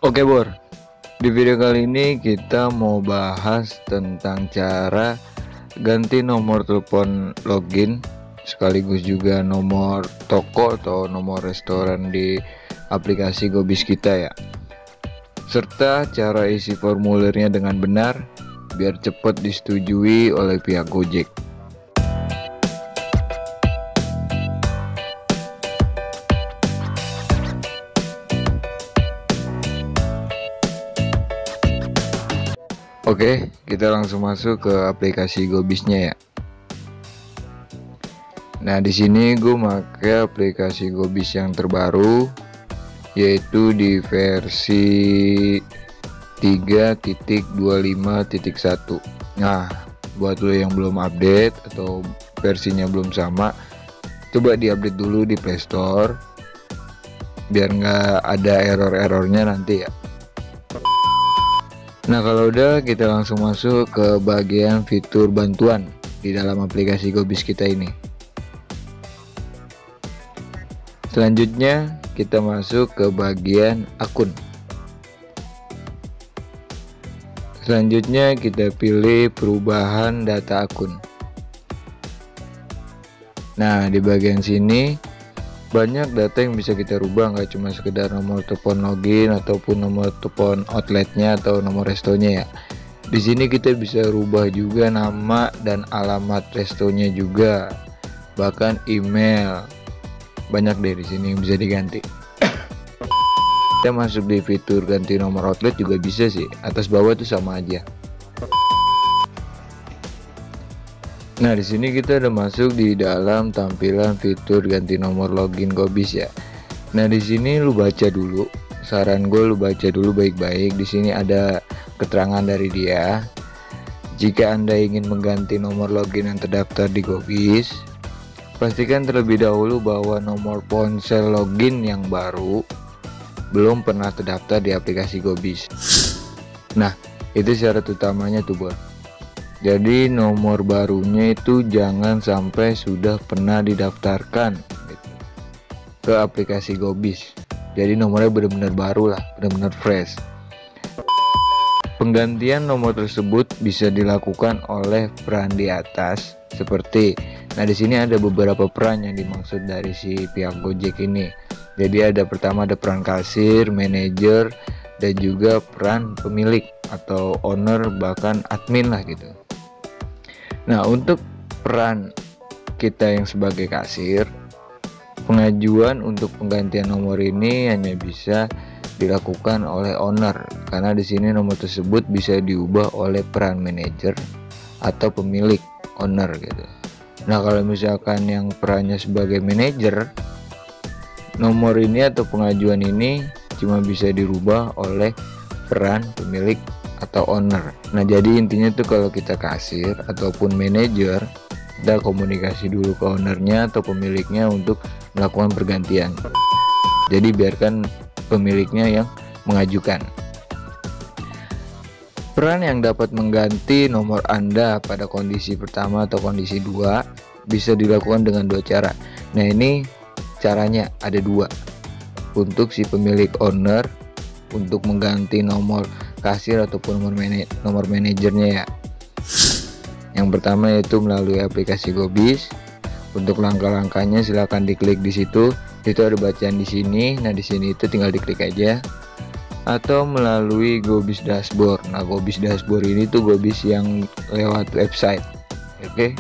Oke Bor, di video kali ini kita mau bahas tentang cara ganti nomor telepon login sekaligus juga nomor toko atau nomor restoran di aplikasi Gobis kita ya, serta cara isi formulirnya dengan benar biar cepat disetujui oleh pihak Gojek. Oke, kita langsung masuk ke aplikasi Gobisnya ya. Nah, di sini gue pakai aplikasi Gobis yang terbaru, yaitu di versi 3.25.1. Nah, buat lo yang belum update atau versinya belum sama, coba diupdate dulu di Play Store biar nggak ada error-errornya nanti ya. Nah, kalau udah, kita langsung masuk ke bagian fitur bantuan di dalam aplikasi Gobis kita ini. Selanjutnya kita masuk ke bagian akun. Selanjutnya kita pilih perubahan data akun. Nah, di bagian sini banyak data yang bisa kita rubah, nggak cuma sekedar nomor telepon login ataupun nomor telepon outletnya atau nomor restonya ya. Di sini kita bisa rubah juga nama dan alamat restonya juga, bahkan email. Banyak deh di sini yang bisa diganti. Kita masuk di fitur ganti nomor outlet juga bisa sih, atas bawah tuh sama aja. Nah, di sini kita udah masuk di dalam tampilan fitur ganti nomor login Gobis ya. Nah, di sini lu baca dulu. Saran gue lu baca dulu baik-baik. Di sini ada keterangan dari dia. Jika Anda ingin mengganti nomor login yang terdaftar di Gobis, pastikan terlebih dahulu bahwa nomor ponsel login yang baru belum pernah terdaftar di aplikasi Gobis. Nah, itu syarat utamanya tuh, Bor. Jadi nomor barunya itu jangan sampai sudah pernah didaftarkan gitu, ke aplikasi Gobis. Jadi nomornya benar-benar baru lah, benar-benar fresh. Penggantian nomor tersebut bisa dilakukan oleh peran di atas seperti, nah di sini ada beberapa peran yang dimaksud dari si pihak Gojek ini. Jadi ada pertama ada peran kasir, manajer, dan juga peran pemilik atau owner bahkan admin lah gitu. Nah, untuk peran kita yang sebagai kasir, pengajuan untuk penggantian nomor ini hanya bisa dilakukan oleh owner karena di sini nomor tersebut bisa diubah oleh peran manajer atau pemilik owner gitu. Nah, kalau misalkan yang perannya sebagai manajer, nomor ini atau pengajuan ini cuma bisa dirubah oleh peran pemilik atau owner. Nah, jadi intinya tuh kalau kita kasir ataupun manajer, kita komunikasi dulu ke ownernya atau pemiliknya untuk melakukan pergantian. Jadi biarkan pemiliknya yang mengajukan. Peran yang dapat mengganti nomor Anda pada kondisi pertama atau kondisi 2 bisa dilakukan dengan dua cara. Nah, ini caranya ada dua. Untuk si pemilik owner untuk mengganti nomor kasir ataupun nomor manajernya ya. Yang pertama yaitu melalui aplikasi Gobis. Untuk langkah-langkahnya silahkan diklik di situ. Itu ada bacaan di sini. Nah, di sini itu tinggal diklik aja. Atau melalui Gobis Dashboard. Nah, Gobis Dashboard ini tuh Gobis yang lewat website. Oke.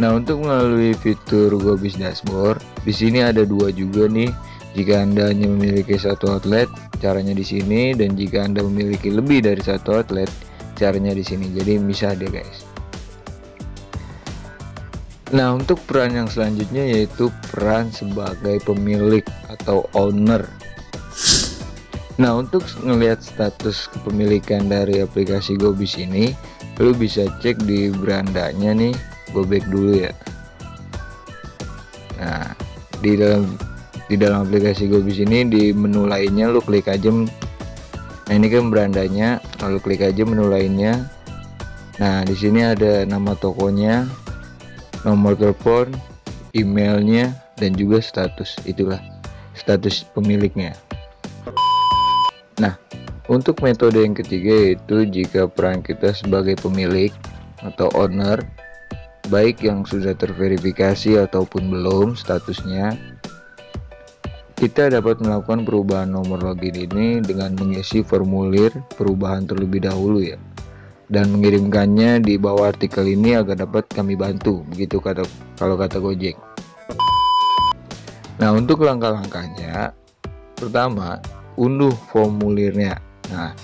Nah, untuk melalui fitur Gobis Dashboard, di sini ada dua juga nih. Jika Anda hanya memiliki satu outlet, caranya di sini, dan jika Anda memiliki lebih dari satu outlet, caranya di sini. Jadi misah deh, guys. Nah, untuk peran yang selanjutnya yaitu peran sebagai pemilik atau owner. Nah, untuk ngelihat status kepemilikan dari aplikasi Gobis ini, lu bisa cek di berandanya nih. Go back dulu ya. Nah, di dalam aplikasi Gobis ini di menu lainnya lu klik aja. Nah, ini kan berandanya, lalu klik aja menu lainnya. Nah, di sini ada nama tokonya, nomor telepon, emailnya, dan juga status. Itulah status pemiliknya. Nah, untuk metode yang ketiga yaitu jika peran kita sebagai pemilik atau owner, baik yang sudah terverifikasi ataupun belum statusnya, kita dapat melakukan perubahan nomor login ini dengan mengisi formulir perubahan terlebih dahulu ya, dan mengirimkannya di bawah artikel ini agar dapat kami bantu, begitu kalau kata Gojek. Nah, untuk langkah-langkahnya, pertama, unduh formulirnya. Nah,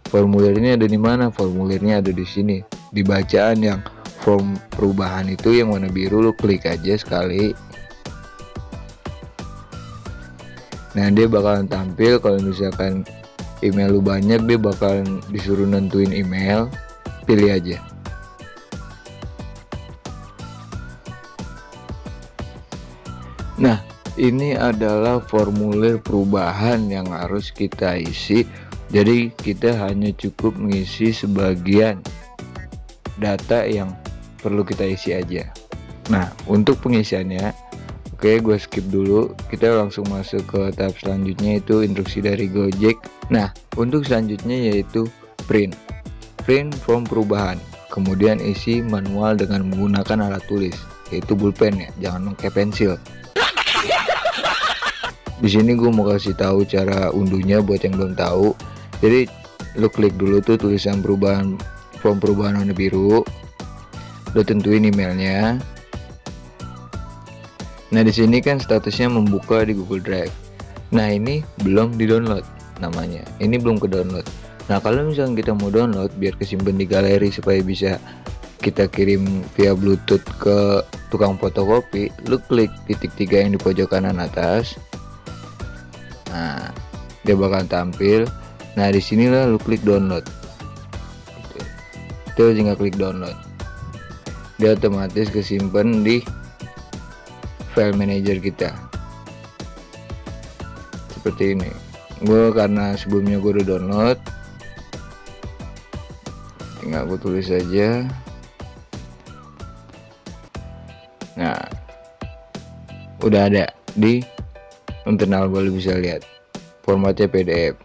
formulirnya ada di mana? Formulirnya ada di sini. Di bacaan yang form perubahan itu yang warna biru, lu klik aja sekali. Nah, dia bakalan tampil. Kalau misalkan email lu banyak, dia bakalan disuruh nentuin email, pilih aja. Nah, ini adalah formulir perubahan yang harus kita isi. Jadi kita hanya cukup mengisi sebagian data yang perlu kita isi aja. Nah, untuk pengisiannya, oke, gue skip dulu. Kita langsung masuk ke tahap selanjutnya, itu instruksi dari Gojek. Nah, untuk selanjutnya yaitu print form perubahan. Kemudian isi manual dengan menggunakan alat tulis, yaitu pulpen ya, jangan pakai pensil. Di sini gue mau kasih tahu cara unduhnya buat yang belum tahu. Jadi lo klik dulu tuh tulisan perubahan form perubahan warna biru, lo tentuin emailnya. Nah, di sini kan statusnya membuka di Google Drive. Nah, ini belum di-download namanya. Ini belum ke-download. Nah, kalau misalnya kita mau download biar kesimpan di galeri supaya bisa kita kirim via Bluetooth ke tukang fotokopi, lu klik titik 3 yang di pojok kanan atas. Nah, dia bakal tampil. Nah, di sinilah lu klik download. Itu tinggal klik download. Dia otomatis kesimpan di file manager kita. Seperti ini. Gue karena sebelumnya gue udah download, tinggal gue tulis aja. Nah, udah ada di internal, gue bisa lihat formatnya PDF.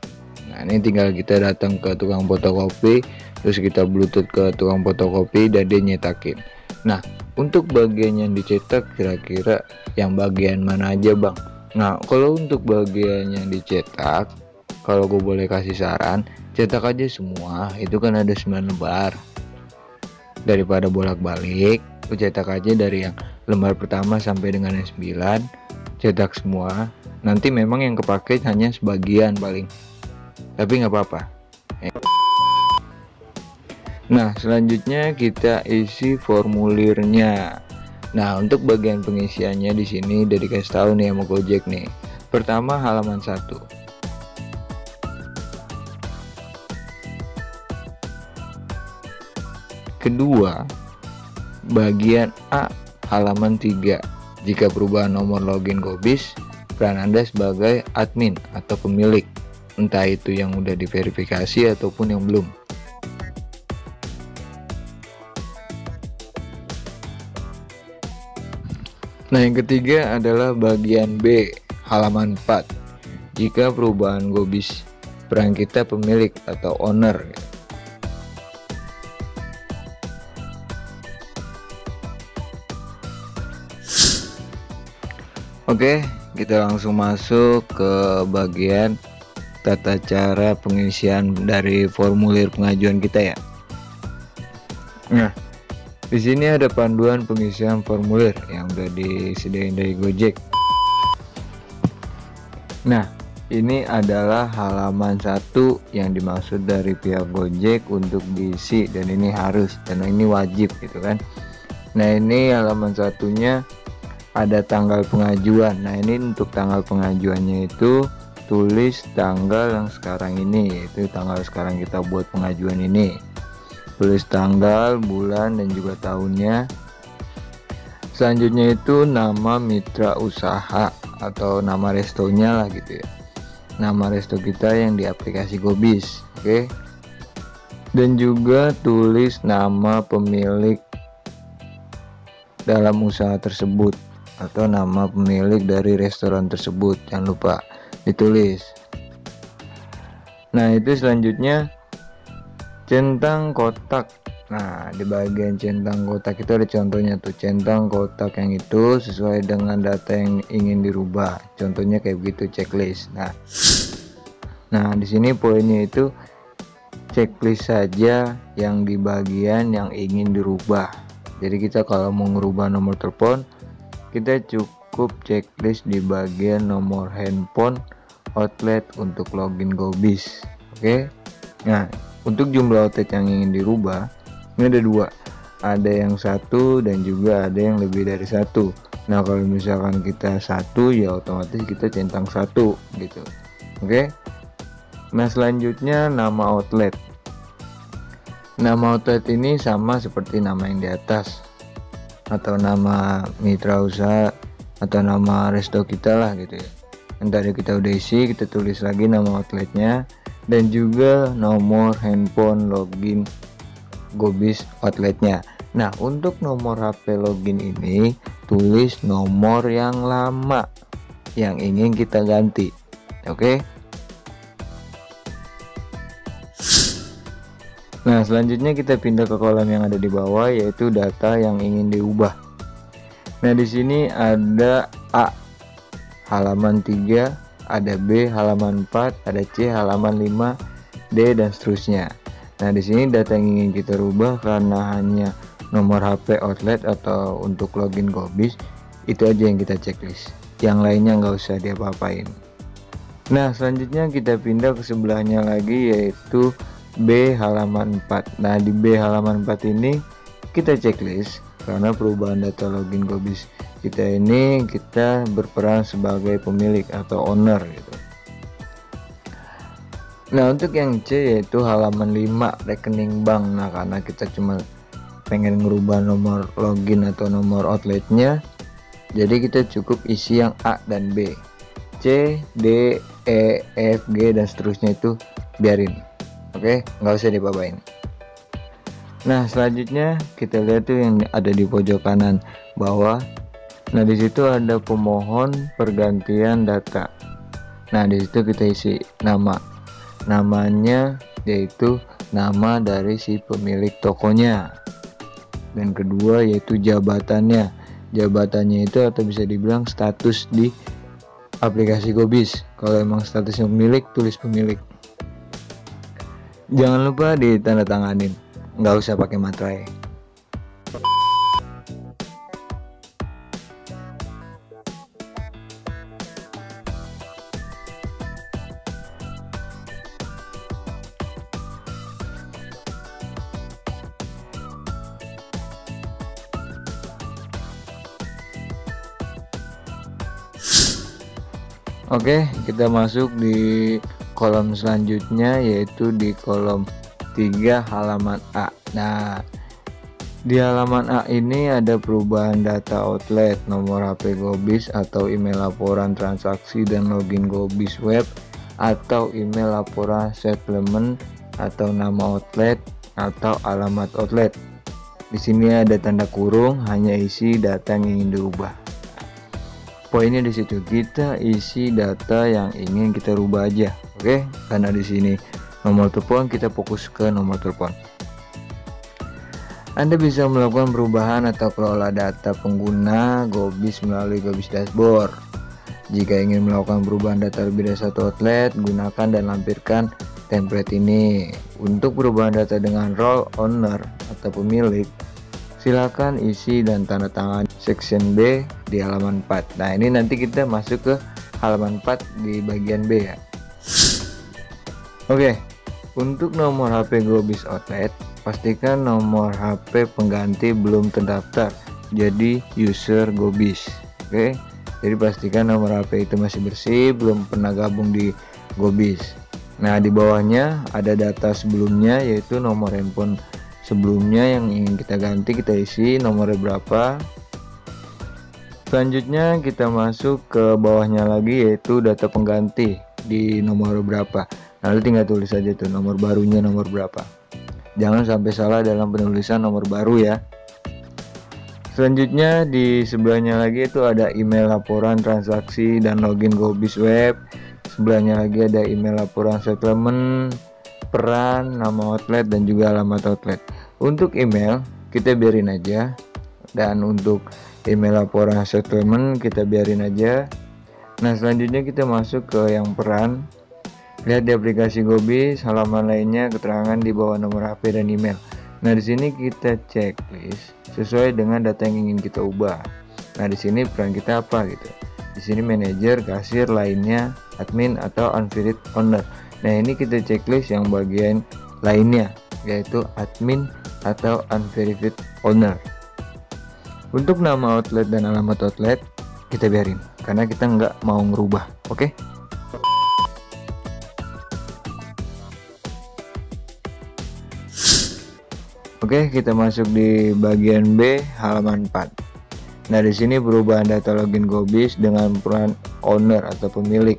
Nah, ini tinggal kita datang ke tukang fotokopi, terus kita bluetooth ke tukang fotokopi dan dia nyetakin. Nah, untuk bagian yang dicetak kira-kira yang bagian mana aja bang? Nah, kalau untuk bagian yang dicetak, kalau gue boleh kasih saran, cetak aja semua. Itu kan ada 9 lembar, daripada bolak-balik. Lu cetak aja dari yang lembar pertama sampai dengan yang 9, cetak semua. Nanti memang yang kepake hanya sebagian paling, tapi nggak apa-apa. Nah, selanjutnya kita isi formulirnya. Nah, untuk bagian pengisiannya di sini udah dikasih tahu nih sama Gojek nih. Pertama, halaman 1. Kedua, bagian A, halaman 3. Jika perubahan nomor login Gobis, peran Anda sebagai admin atau pemilik, entah itu yang udah diverifikasi ataupun yang belum. Nah, yang ketiga adalah bagian B, halaman 4. Jika perubahan Gobis, peran kita pemilik atau owner. Oke, kita langsung masuk ke bagian tata cara pengisian dari formulir pengajuan kita ya. Nah, di sini ada panduan pengisian formulir yang udah disediain dari Gojek. Nah, ini adalah halaman 1 yang dimaksud dari pihak Gojek untuk diisi, dan ini harus dan ini wajib gitu kan. Nah, ini halaman satunya ada tanggal pengajuan. Nah, ini untuk tanggal pengajuannya itu tulis tanggal yang sekarang ini, yaitu tanggal sekarang kita buat pengajuan ini. Tulis tanggal, bulan, dan juga tahunnya. Selanjutnya itu nama mitra usaha atau nama restonya lah gitu ya. Nama resto kita yang di aplikasi Gobis, oke. Dan juga tulis nama pemilik dalam usaha tersebut atau nama pemilik dari restoran tersebut, jangan lupa ditulis. Nah, itu selanjutnya centang kotak. Nah, di bagian centang kotak itu ada contohnya tuh, centang kotak yang itu sesuai dengan data yang ingin dirubah. Contohnya kayak begitu, checklist. Nah, di sini poinnya itu checklist saja yang di bagian yang ingin dirubah. Jadi kita kalau mau ngerubah nomor telepon, kita cukup checklist di bagian nomor handphone outlet untuk login GoBiz. Oke. Nah, untuk jumlah outlet yang ingin dirubah ini ada dua, ada yang satu dan juga ada yang lebih dari satu. Nah, kalau misalkan kita satu, ya otomatis kita centang satu gitu. Oke. Nah, selanjutnya nama outlet. Nama outlet ini sama seperti nama yang di atas, atau nama mitra usaha atau nama resto kita lah gitu ya. Ntar kita udah isi, kita tulis lagi nama outletnya dan juga nomor handphone login GoBiz outletnya. Nah, untuk nomor HP login ini tulis nomor yang lama yang ingin kita ganti. Oke. Nah, selanjutnya kita pindah ke kolom yang ada di bawah, yaitu data yang ingin diubah. Nah, di sini ada A halaman 3, ada B halaman 4, ada C halaman 5, D dan seterusnya. Nah, di sini data yang ingin kita rubah karena hanya nomor HP outlet atau untuk login GoBiz, itu aja yang kita checklist. Yang lainnya nggak usah diapa-apain. Nah, selanjutnya kita pindah ke sebelahnya lagi, yaitu B halaman 4. Nah, di B halaman 4 ini kita checklist karena perubahan data login GoBiz kita ini kita berperan sebagai pemilik atau owner gitu. Nah, untuk yang C yaitu halaman 5 rekening bank. Nah, karena kita cuma pengen ngerubah nomor login atau nomor outletnya, jadi kita cukup isi yang A dan B. C, D, E, F, G dan seterusnya itu biarin. Oke, nggak usah dibabain. Nah, selanjutnya kita lihat tuh yang ada di pojok kanan bawah. Nah, di situ ada pemohon pergantian data. Nah, di situ kita isi namanya yaitu nama dari si pemilik tokonya. Dan kedua yaitu jabatannya. Jabatannya itu atau bisa dibilang status di aplikasi GoBiz. Kalau emang statusnya pemilik, tulis pemilik. Jangan lupa ditandatanganin, nggak usah pakai materai. Oke, kita masuk di kolom selanjutnya yaitu di kolom 3 halaman A. Nah, di halaman A ini ada perubahan data outlet, nomor HP GoBiz atau email laporan transaksi dan login GoBiz web atau email laporan settlement atau nama outlet atau alamat outlet. Di sini ada tanda kurung, hanya isi data yang ingin dirubah. Poinnya di situ kita isi data yang ingin kita rubah aja, oke? Karena di sini nomor telepon, kita fokus ke nomor telepon. Anda bisa melakukan perubahan atau kelola data pengguna GoBiz melalui GoBiz Dashboard. Jika ingin melakukan perubahan data lebih dari satu outlet, gunakan dan lampirkan template ini. Untuk perubahan data dengan role owner atau pemilik, silakan isi dan tanda tangan section B di halaman 4. Nah, ini nanti kita masuk ke halaman 4 di bagian B ya. Oke, untuk nomor HP GoBiz outlet, pastikan nomor HP pengganti belum terdaftar jadi user GoBiz. Oke, jadi pastikan nomor HP itu masih bersih, belum pernah gabung di GoBiz. Nah, di bawahnya ada data sebelumnya yaitu nomor handphone sebelumnya yang ingin kita ganti, kita isi nomornya berapa. Selanjutnya kita masuk ke bawahnya lagi yaitu data pengganti di nomor berapa. Lalu tinggal tulis aja tuh nomor barunya nomor berapa. Jangan sampai salah dalam penulisan nomor baru ya. Selanjutnya di sebelahnya lagi itu ada email laporan transaksi dan login GoBiz web. Sebelahnya lagi ada email laporan settlement, peran, nama outlet, dan juga alamat outlet. Untuk email kita biarin aja, dan untuk email laporan settlement kita biarin aja. Nah, selanjutnya kita masuk ke yang peran. Lihat di aplikasi Gobis, halaman lainnya, keterangan di bawah nomor HP dan email. Nah, di sini kita checklist sesuai dengan data yang ingin kita ubah. Nah, di sini peran kita apa gitu. Di sini manajer, kasir, lainnya, admin atau unverified owner. Nah, ini kita checklist yang bagian lainnya, yaitu admin atau unverified owner. Untuk nama outlet dan alamat outlet kita biarin karena kita nggak mau ngerubah. Oke. Oke, kita masuk di bagian B, halaman 4. Nah, di sini perubahan data login Gobis dengan peran owner atau pemilik.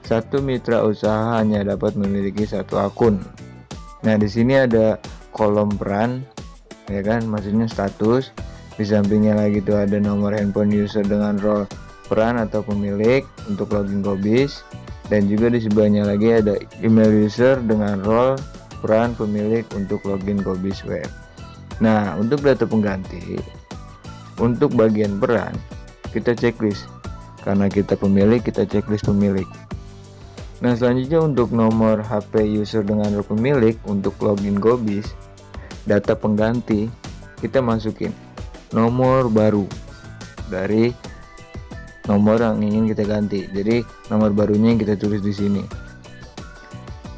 Satu mitra usaha hanya dapat memiliki satu akun. Nah, di sini ada kolom peran, ya kan, maksudnya status. Di sampingnya lagi tuh ada nomor handphone user dengan role peran atau pemilik untuk login Gobis, dan juga di sebelahnya lagi ada email user dengan role peran pemilik untuk login Gobis web. Nah, untuk data pengganti, untuk bagian peran kita checklist karena kita pemilik, kita checklist pemilik. Nah, selanjutnya untuk nomor HP user dengan role pemilik untuk login Gobis, data pengganti kita masukin nomor baru dari nomor yang ingin kita ganti. Jadi nomor barunya yang kita tulis di sini.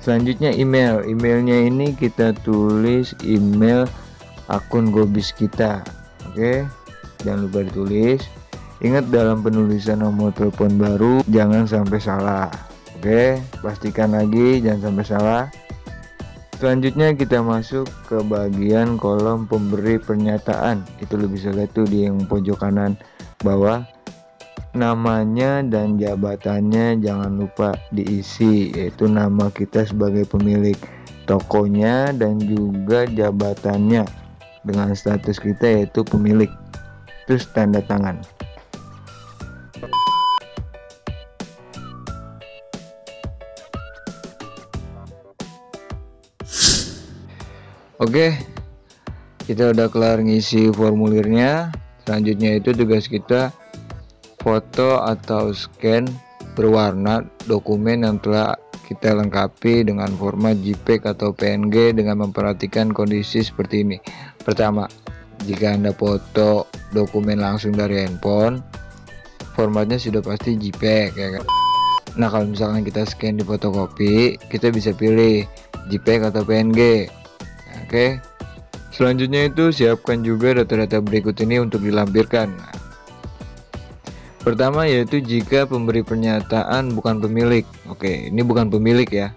Selanjutnya emailnya ini kita tulis email akun Gobis kita. Oke, jangan lupa ditulis. Ingat dalam penulisan nomor telepon baru jangan sampai salah. Oke, pastikan lagi jangan sampai salah. Selanjutnya kita masuk ke bagian kolom pemberi pernyataan. Itu lo bisa lihat tuh di yang pojok kanan bawah. Namanya dan jabatannya jangan lupa diisi, yaitu nama kita sebagai pemilik tokonya dan juga jabatannya dengan status kita yaitu pemilik, terus tanda tangan. Oke, kita udah kelar ngisi formulirnya. Selanjutnya itu tugas kita foto atau scan berwarna dokumen yang telah kita lengkapi dengan format JPEG atau PNG dengan memperhatikan kondisi seperti ini. Pertama, jika Anda foto dokumen langsung dari handphone, formatnya sudah pasti JPEG, ya kan? Nah, kalau misalkan kita scan di fotokopi, kita bisa pilih JPEG atau PNG. Oke. Selanjutnya itu siapkan juga data-data berikut ini untuk dilampirkan. Pertama yaitu jika pemberi pernyataan bukan pemilik. Oke, ini bukan pemilik ya.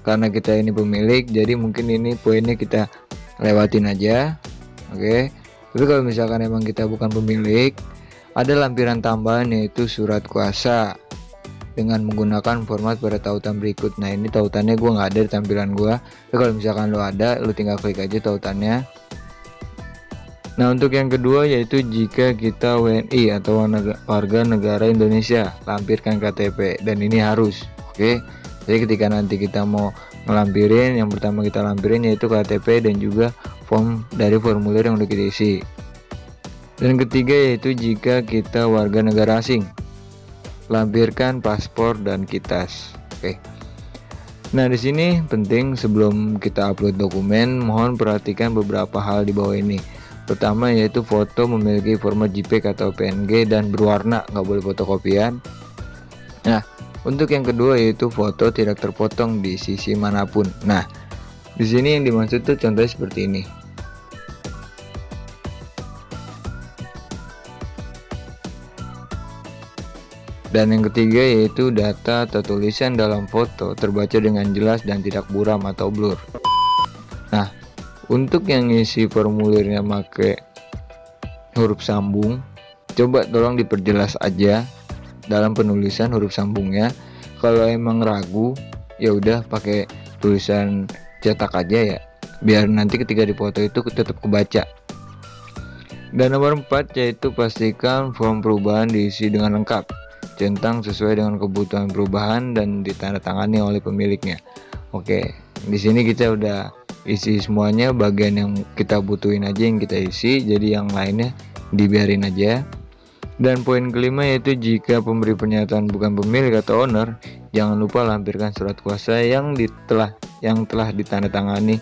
Karena kita ini pemilik, jadi mungkin ini poinnya kita lewatin aja. Oke. Tapi kalau misalkan emang kita bukan pemilik, ada lampiran tambahan yaitu surat kuasa dengan menggunakan format pada tautan berikut. Nah, ini tautannya gue nggak ada di tampilan gue. Tapi kalau misalkan lo ada, lo tinggal klik aja tautannya. Nah, untuk yang kedua yaitu jika kita WNI atau warga negara Indonesia, lampirkan KTP, dan ini harus. Oke. Jadi ketika nanti kita mau melampirin, yang pertama kita lampirin yaitu KTP dan juga form dari formulir yang udah kita isi. Dan ketiga yaitu jika kita warga negara asing, lampirkan paspor dan kitas. Oke. Nah, di sini penting sebelum kita upload dokumen, mohon perhatikan beberapa hal di bawah ini. Pertama yaitu foto memiliki format JPEG atau PNG dan berwarna, nggak boleh fotokopian. Nah, untuk yang kedua yaitu foto tidak terpotong di sisi manapun. Nah, di sini yang dimaksud tuh contohnya seperti ini. Dan yang ketiga yaitu data atau tulisan dalam foto terbaca dengan jelas dan tidak buram atau blur. Nah, untuk yang ngisi formulirnya pakai huruf sambung, coba tolong diperjelas aja dalam penulisan huruf sambungnya. Kalau emang ragu, ya udah pakai tulisan cetak aja ya, biar nanti ketika dipoto itu tetap kebaca. Dan nomor 4 yaitu pastikan form perubahan diisi dengan lengkap. centang sesuai dengan kebutuhan perubahan dan ditandatangani oleh pemiliknya. Oke, di sini kita udah isi semuanya, bagian yang kita butuhin aja yang kita isi, jadi yang lainnya dibiarin aja. Dan poin kelima yaitu jika pemberi pernyataan bukan pemilik atau owner, jangan lupa lampirkan surat kuasa yang telah ditandatangani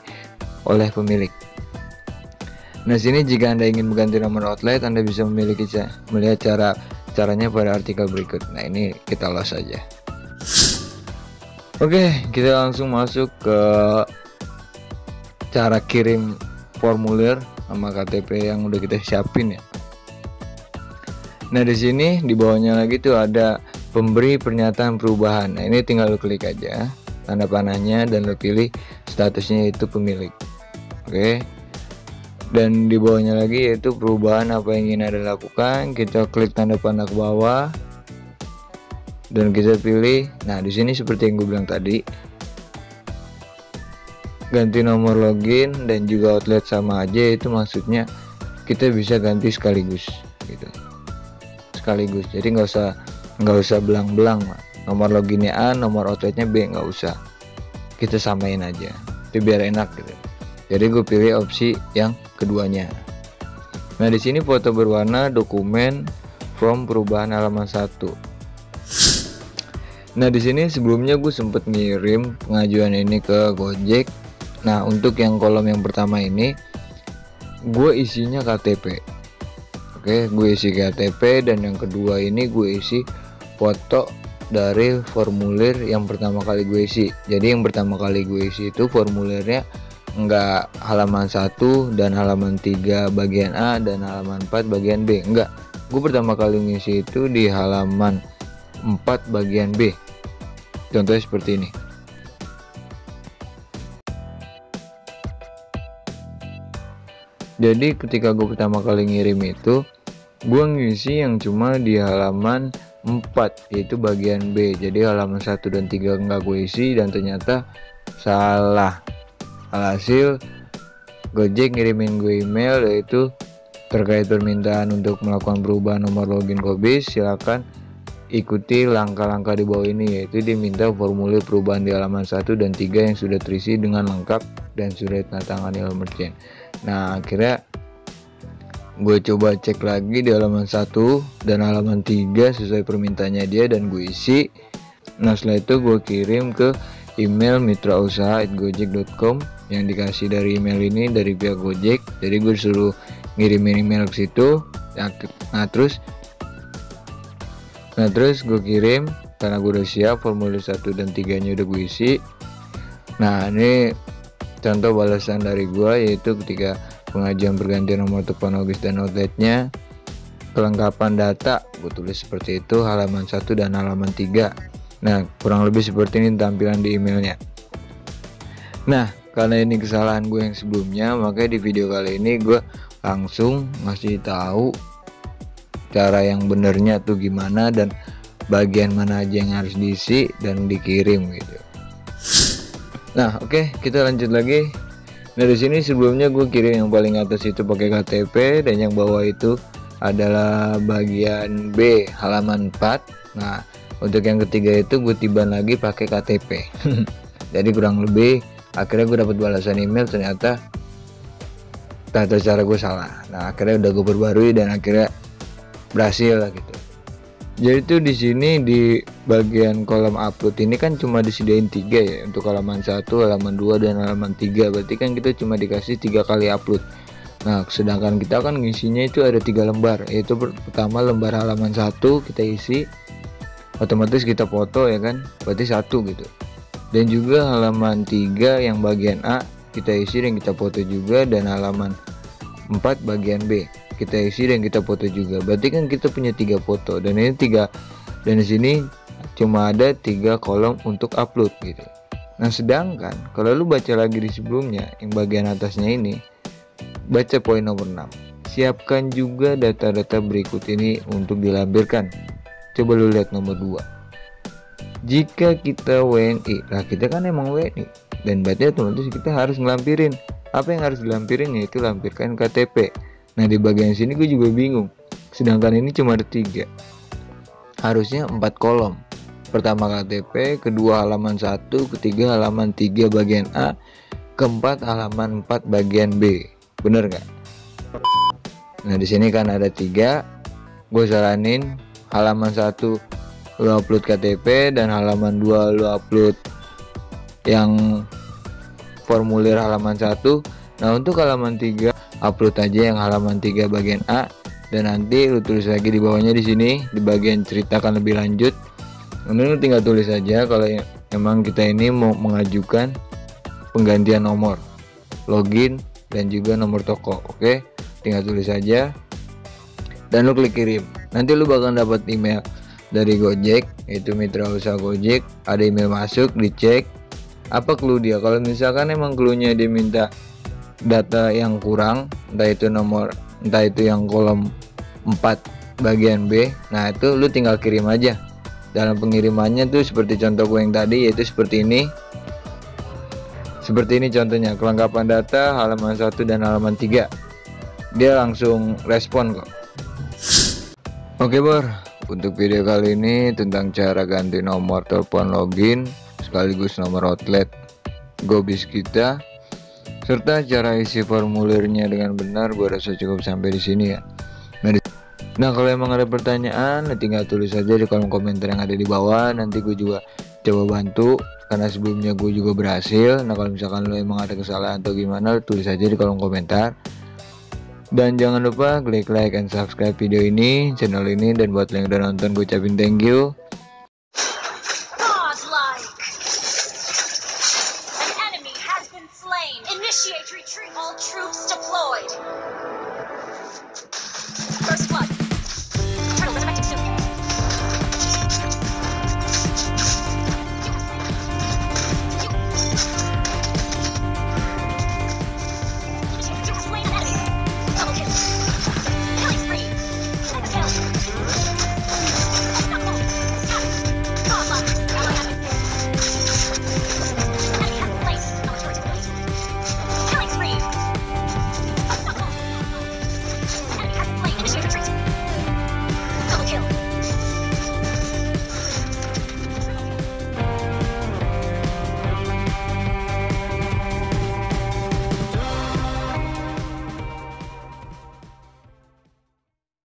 oleh pemilik. Nah, sini jika Anda ingin mengganti nomor outlet, Anda bisa melihat caranya pada artikel berikut. Nah, ini kita los aja. Oke, kita langsung masuk ke cara kirim formulir sama KTP yang udah kita siapin ya. Nah, di sini di bawahnya lagi tuh ada pemberi pernyataan perubahan. Nah, ini tinggal lo klik aja tanda panahnya dan lo pilih statusnya itu pemilik. Oke. Dan di bawahnya lagi yaitu perubahan apa yang ingin Anda lakukan. Kita klik tanda panah ke bawah dan kita pilih. Nah, di sini seperti yang gue bilang tadi, ganti nomor login dan juga outlet sama aja, itu maksudnya kita bisa ganti sekaligus gitu. Sekaligus, jadi nggak usah belang-belang lah. Nomor loginnya A, nomor outletnya B, nggak usah, kita samain aja, itu biar enak gitu. Jadi gue pilih opsi yang keduanya. Nah, di sini foto berwarna, dokumen, form perubahan halaman 1. Nah, di sini sebelumnya gue sempet ngirim pengajuan ini ke Gojek. Nah, untuk yang kolom yang pertama ini gue isinya KTP. Oke, gue isi KTP, dan yang kedua ini gue isi foto dari formulir yang pertama kali gue isi. Jadi yang pertama kali gue isi itu formulirnya enggak halaman 1 dan halaman 3 bagian A dan halaman 4 bagian B. Enggak, gue pertama kali ngisi itu di halaman 4 bagian B. Contohnya seperti ini. Jadi ketika gue pertama kali ngirim itu, gue ngisi yang cuma di halaman 4, yaitu bagian B. Jadi halaman 1 dan 3 enggak gue isi, dan ternyata salah. Alhasil Gojek ngirimin gue email yaitu terkait permintaan untuk melakukan perubahan nomor login Kobis, silakan ikuti langkah-langkah di bawah ini, yaitu diminta formulir perubahan di halaman 1 dan 3 yang sudah terisi dengan lengkap dan sudah ditandatangani oleh merchant. Nah, akhirnya gue coba cek lagi di halaman 1 dan halaman 3 sesuai permintaannya dia, dan gue isi. Nah, setelah itu gue kirim ke email mitrausaha@gojek.com yang dikasih dari email ini dari pihak Gojek. Jadi gue suruh ngirimin email ke situ. Nah terus gue kirim karena gue udah siap formulir 1 dan 3 nya udah gue isi. Nah, ini contoh balasan dari gue, yaitu ketika pengajuan pergantian nomor telepon logis dan outletnya, kelengkapan data gue tulis seperti itu, halaman 1 dan halaman 3. Nah, kurang lebih seperti ini tampilan di emailnya. Nah, karena ini kesalahan gue yang sebelumnya, makanya di video kali ini gue langsung ngasih tahu cara yang benernya tuh gimana dan bagian mana aja yang harus diisi dan dikirim gitu. Nah, oke, kita lanjut lagi. Nah, di sini sebelumnya gue kirim yang paling atas itu pakai KTP, dan yang bawah itu adalah bagian B halaman 4. Nah, untuk yang ketiga itu gue tiban lagi pakai KTP. Jadi kurang lebih akhirnya gue dapat balasan email, ternyata tata cara gue salah. Nah, akhirnya udah gue perbarui dan akhirnya berhasil lah gitu. Jadi tuh di sini di bagian kolom upload ini kan cuma disediain 3 ya, untuk halaman 1, halaman 2 dan halaman 3. Berarti kan kita cuma dikasih 3 kali upload. Nah, sedangkan kita kan ngisinya itu ada 3 lembar, yaitu pertama lembar halaman 1 kita isi, otomatis kita foto ya kan, berarti 1 gitu. Dan juga halaman 3 yang bagian A kita isi dan kita foto juga, dan halaman 4 bagian B kita isi dan kita foto juga. Berarti kan kita punya 3 foto, dan ini 3, dan di sini cuma ada 3 kolom untuk upload gitu. Nah, sedangkan kalau lu baca lagi di sebelumnya yang bagian atasnya ini, baca poin nomor 6, siapkan juga data-data berikut ini untuk dilampirkan. Coba lu lihat nomor 2, jika kita WNI, nah kita kan emang WNI, dan berarti otomatis kita harus ngelampirin. Apa yang harus dilampirin, yaitu lampirkan KTP. Nah, di bagian sini gue juga bingung, sedangkan ini cuma ada 3, harusnya 4 kolom. Pertama KTP, kedua halaman 1, ketiga halaman 3 bagian A, keempat halaman 4 bagian B. Bener nggak? Nah di sini kan ada 3. Gue saranin halaman 1 lu upload KTP, dan halaman 2 lu upload yang formulir halaman 1. Nah untuk halaman 3 upload aja yang halaman 3 bagian A, dan nanti lu tulis lagi di bawahnya di sini di bagian ceritakan lebih lanjut. Ini lu tinggal tulis aja kalau emang kita ini mau mengajukan penggantian nomor login dan juga nomor toko. Oke, tinggal tulis aja dan lu klik kirim. Nanti lu bakal dapat email dari Gojek, yaitu mitra usaha Gojek. Ada email masuk, dicek apa clue dia. Kalau misalkan emang clue-nya dia minta data yang kurang, entah itu nomor, entah itu yang kolom 4 bagian B, nah itu lu tinggal kirim aja. Dalam pengirimannya tuh seperti contoh gue yang tadi, yaitu seperti ini. Seperti ini contohnya, kelengkapan data halaman 1 dan halaman 3. Dia langsung respon kok. Oke Bor, untuk video kali ini tentang cara ganti nomor telepon login sekaligus nomor outlet Gobis kita, serta cara isi formulirnya dengan benar, gue rasa cukup sampai di sini ya. Nah kalau emang ada pertanyaan, tinggal tulis aja di kolom komentar yang ada di bawah. Nanti gue juga coba bantu, karena sebelumnya gue juga berhasil. Nah kalau misalkan lo emang ada kesalahan atau gimana, tulis aja di kolom komentar. Dan jangan lupa klik like and subscribe video ini, channel ini, dan buat yang udah nonton gue ucapin thank you.